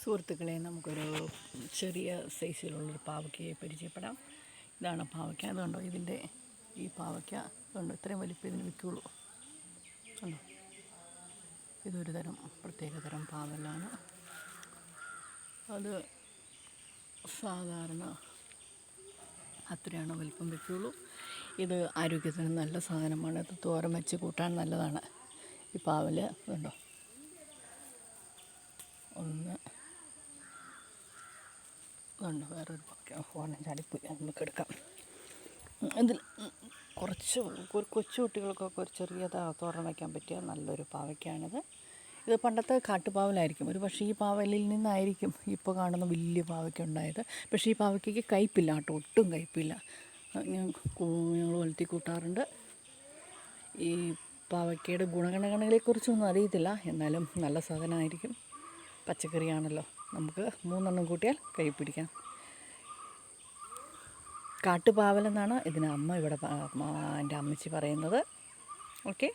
സുഹൃത്തുക്കളെ, നമുക്കൊരു ചെറിയ സൈസിലുള്ളൊരു പാവയ്ക്കയെ പരിചയപ്പെടാം. ഇതാണ് പാവയ്ക്ക. അതുകൊണ്ടോ ഇതിൻ്റെ ഈ പാവയ്ക്ക അതുകൊണ്ട് ഇത്രയും വലിപ്പം ഇതിന് വിൽക്കുള്ളൂ. കണ്ടോ, ഇതൊരു തരം പ്രത്യേകതരം പാവലാണ്. അത് സാധാരണ അത്രയാണ് വലിപ്പം വയ്ക്കുള്ളൂ. ഇത് ആരോഗ്യത്തിന് നല്ല സാധനമാണ്. ഇത് തോരൻ വെച്ച് കൂട്ടാൻ നല്ലതാണ്. ഈ പാവൽ കണ്ടോ, ഒന്ന് ഇതുണ്ട്, വേറൊരു ഫോണം ചാടിപ്പോയി, നമുക്ക് എടുക്കാം. ഇതിൽ കുറച്ച് കൊച്ചു കുട്ടികൾക്കൊക്കെ ഒരു ചെറിയതാ തോരൻ വയ്ക്കാൻ പറ്റിയ നല്ലൊരു പാവയ്ക്കാണിത്. ഇത് പണ്ടത്തെ കാട്ടുപാവലായിരിക്കും. ഒരു പക്ഷേ ഈ പാവലിൽ നിന്നായിരിക്കും ഇപ്പോൾ കാണുന്ന വലിയ പാവയ്ക്ക ഉണ്ടായത്. പക്ഷേ ഈ പാവയ്ക്കയ്ക്ക് കയ്പില്ല കേട്ടോ, ഒട്ടും കയ്പില്ല. ഞങ്ങൾ വളർത്തി കൂട്ടാറുണ്ട്. ഈ പാവയ്ക്കയുടെ ഗുണഗണങ്ങളെക്കുറിച്ചൊന്നും അറിയത്തില്ല, എന്നാലും നല്ല സാധനമായിരിക്കും. പച്ചക്കറിയാണല്ലോ, നമുക്ക് 3 എണ്ണം കൂട്ടിയാൽ കൈ പിടിക്കാം. കാട്ടുപാവലെന്നാണ് ഇതിന് അമ്മ ഇവിടെ എൻ്റെ അമ്മച്ചി പറയുന്നത്. ഓക്കെ.